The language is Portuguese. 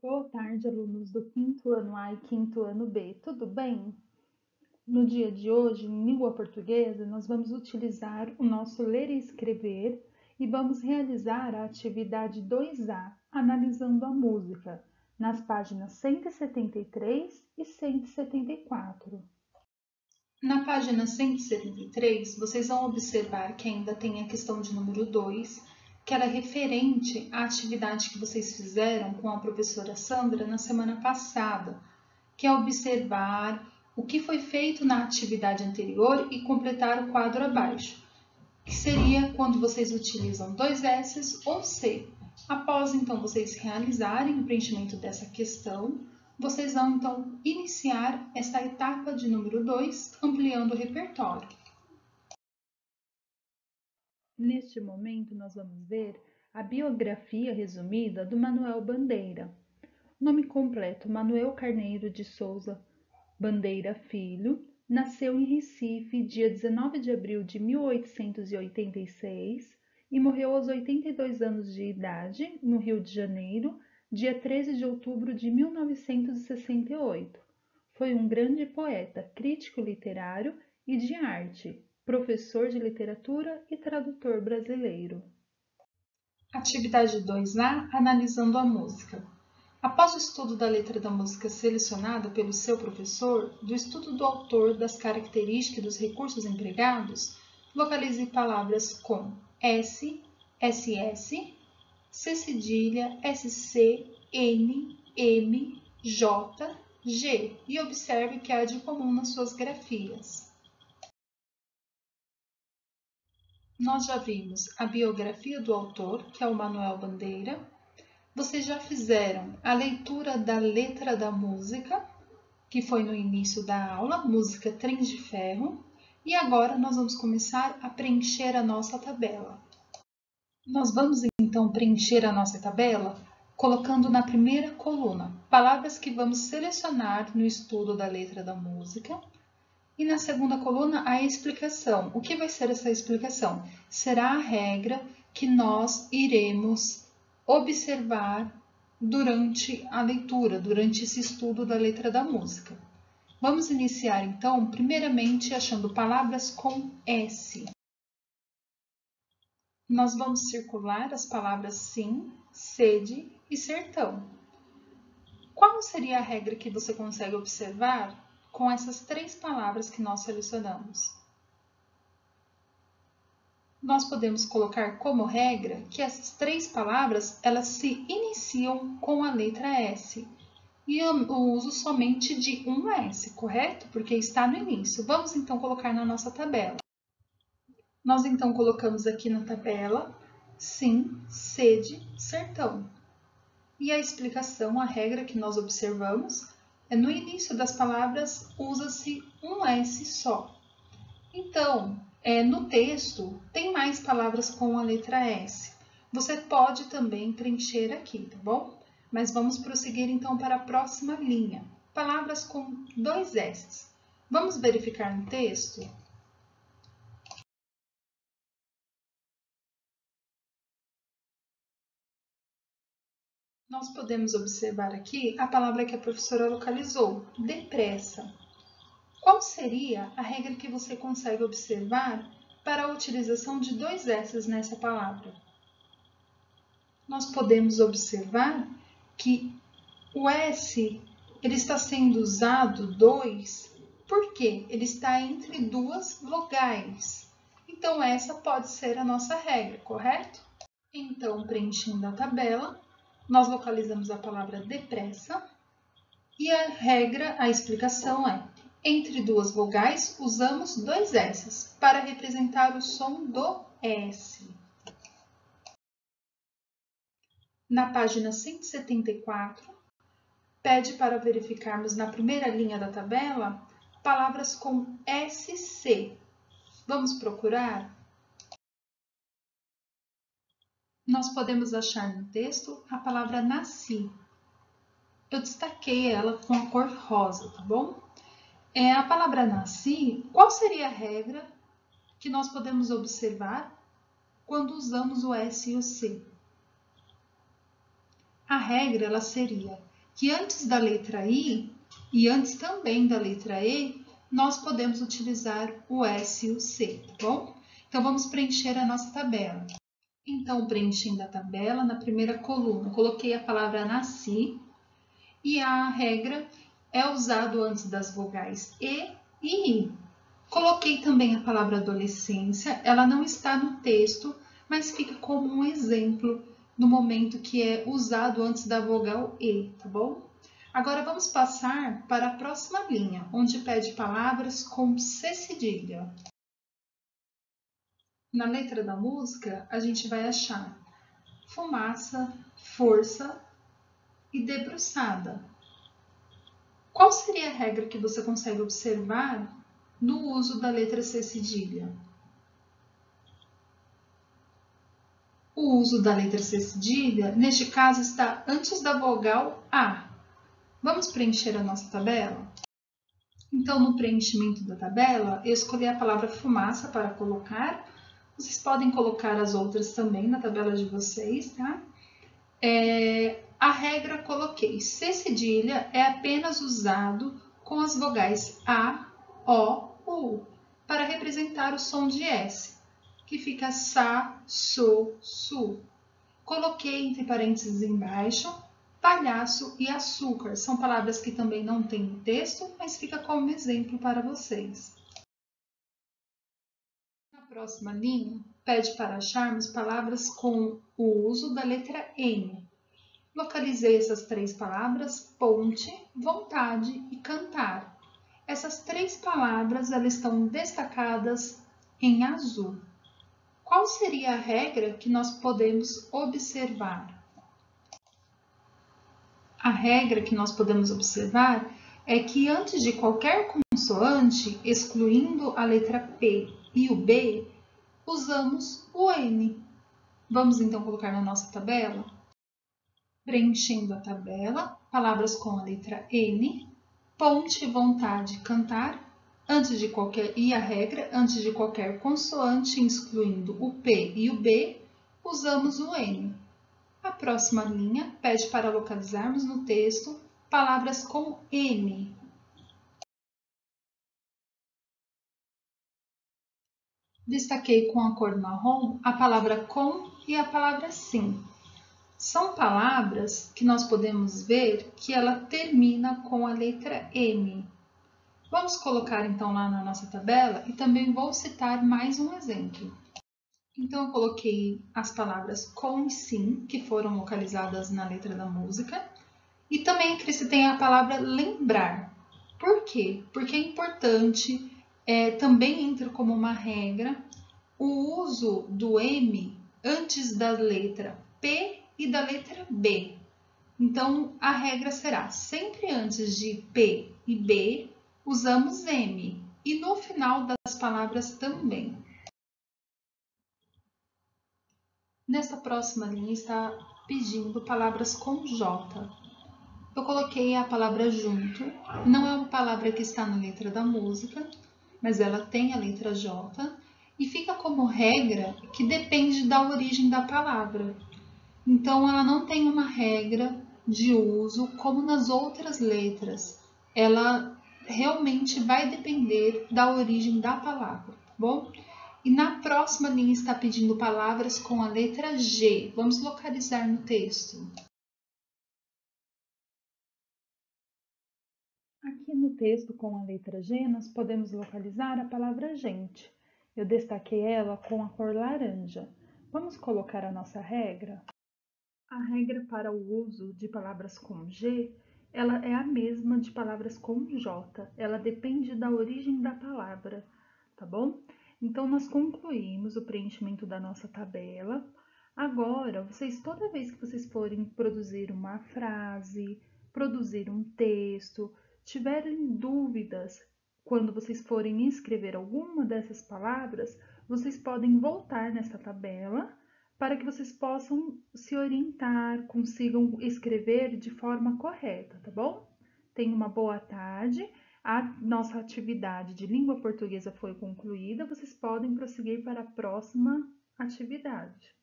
Boa tarde, alunos do quinto ano A e quinto ano B, tudo bem? No dia de hoje, em língua portuguesa, nós vamos utilizar o nosso ler e escrever e vamos realizar a atividade 2A, analisando a música, nas páginas 173 e 174. Na página 173, vocês vão observar que ainda tem a questão de número 2, que era referente à atividade que vocês fizeram com a professora Sandra na semana passada, que é observar o que foi feito na atividade anterior e completar o quadro abaixo, que seria quando vocês utilizam dois S ou C. Após, então, vocês realizarem o preenchimento dessa questão, vocês vão, então, iniciar essa etapa de número 2, ampliando o repertório. Neste momento, nós vamos ver a biografia resumida do Manuel Bandeira. Nome completo: Manuel Carneiro de Souza Bandeira Filho. Nasceu em Recife, dia 19 de abril de 1886 e morreu aos 82 anos de idade, no Rio de Janeiro, dia 13 de outubro de 1968. Foi um grande poeta, crítico literário e de arte, professor de literatura e tradutor brasileiro. Atividade 2A, analisando a música. Após o estudo da letra da música selecionada pelo seu professor, do estudo do autor, das características e dos recursos empregados, localize palavras com S, SS, C cedilha, SC, N, M, J, G e observe o que há de comum nas suas grafias. Nós já vimos a biografia do autor, que é o Manuel Bandeira. Vocês já fizeram a leitura da letra da música, que foi no início da aula, música Trens de Ferro. E agora nós vamos começar a preencher a nossa tabela. Nós vamos então preencher a nossa tabela colocando na primeira coluna palavras que vamos selecionar no estudo da letra da música. E na segunda coluna, a explicação. O que vai ser essa explicação? Será a regra que nós iremos observar durante a leitura, durante esse estudo da letra da música. Vamos iniciar, então, primeiramente, achando palavras com S. Nós vamos circular as palavras sim, sede e sertão. Qual seria a regra que você consegue observar com essas três palavras que nós selecionamos? Nós podemos colocar como regra que essas três palavras elas se iniciam com a letra S. E eu uso somente de um S, correto? Porque está no início. Vamos então colocar na nossa tabela. Nós então colocamos aqui na tabela sim, sede, sertão. E a explicação, a regra que nós observamos é no início das palavras usa-se um S só. Então, no texto tem mais palavras com a letra S. Você pode também preencher aqui, tá bom? Mas vamos prosseguir então para a próxima linha. Palavras com dois S. Vamos verificar no texto? Nós podemos observar aqui a palavra que a professora localizou, depressa. Qual seria a regra que você consegue observar para a utilização de dois S nessa palavra? Nós podemos observar que o S ele está sendo usado dois porque ele está entre duas vogais. Então, essa pode ser a nossa regra, correto? Então, preenchendo a tabela, nós localizamos a palavra depressa e a regra, a explicação é: entre duas vogais, usamos dois S para representar o som do S. Na página 174, pede para verificarmos na primeira linha da tabela palavras com SC. Vamos procurar? Nós podemos achar no texto a palavra nasci. Eu destaquei ela com a cor rosa, tá bom? A palavra nasci, qual seria a regra que nós podemos observar quando usamos o S e o C? A regra ela seria que antes da letra I e antes também da letra E, nós podemos utilizar o S e o C, tá bom? Então, vamos preencher a nossa tabela. Então, preenchendo a tabela, na primeira coluna, coloquei a palavra nasci e a regra é usado antes das vogais E e I. Coloquei também a palavra adolescência, ela não está no texto, mas fica como um exemplo no momento que é usado antes da vogal E, tá bom? Agora vamos passar para a próxima linha, onde pede palavras com C cedilha. Na letra da música, a gente vai achar fumaça, força e debruçada. Qual seria a regra que você consegue observar no uso da letra C cedilha? O uso da letra C cedilha, neste caso, está antes da vogal A. Vamos preencher a nossa tabela? Então, no preenchimento da tabela, eu escolhi a palavra fumaça para colocar. Vocês podem colocar as outras também na tabela de vocês, tá? A regra coloquei. C cedilha é apenas usado com as vogais A, O, U, para representar o som de S, que fica sa, so, su. Coloquei entre parênteses embaixo, palhaço e açúcar. São palavras que também não tem no texto, mas fica como exemplo para vocês. Na próxima linha, pede para acharmos palavras com o uso da letra M. Localizei essas três palavras, ponte, vontade e cantar. Essas três palavras elas estão destacadas em azul. Qual seria a regra que nós podemos observar? A regra que nós podemos observar é que antes de qualquer consoante, excluindo a letra P e o B, usamos o N. Vamos então colocar na nossa tabela? Preenchendo a tabela, palavras com a letra N, ponte, vontade, cantar, e a regra, antes de qualquer consoante, excluindo o P e o B, usamos o N. A próxima linha pede para localizarmos no texto palavras com M. Destaquei com a cor marrom a palavra com e a palavra sim. São palavras que nós podemos ver que ela termina com a letra M. Vamos colocar então lá na nossa tabela e também vou citar mais um exemplo. Então, eu coloquei as palavras com e sim, que foram localizadas na letra da música, e também acrescentei a palavra lembrar. Por quê? Porque é importante, também entra como uma regra, o uso do M antes da letra P e da letra B. Então, a regra será sempre antes de P e B, usamos M. E no final das palavras também. Nesta próxima linha está pedindo palavras com J. Eu coloquei a palavra junto, não é uma palavra que está na letra da música, mas ela tem a letra J, e fica como regra que depende da origem da palavra. Então, ela não tem uma regra de uso como nas outras letras. Ela realmente vai depender da origem da palavra, tá bom? E na próxima linha está pedindo palavras com a letra G. Vamos localizar no texto. Aqui no texto com a letra G, nós podemos localizar a palavra gente. Eu destaquei ela com a cor laranja. Vamos colocar a nossa regra? A regra para o uso de palavras com G, ela é a mesma de palavras com J. Ela depende da origem da palavra, tá bom? Então, nós concluímos o preenchimento da nossa tabela. Agora, toda vez que vocês forem produzir uma frase, produzir um texto, tiverem dúvidas quando vocês forem escrever alguma dessas palavras, vocês podem voltar nessa tabela para que vocês possam se orientar, consigam escrever de forma correta, tá bom? Tenha uma boa tarde. A nossa atividade de língua portuguesa foi concluída. Vocês podem prosseguir para a próxima atividade.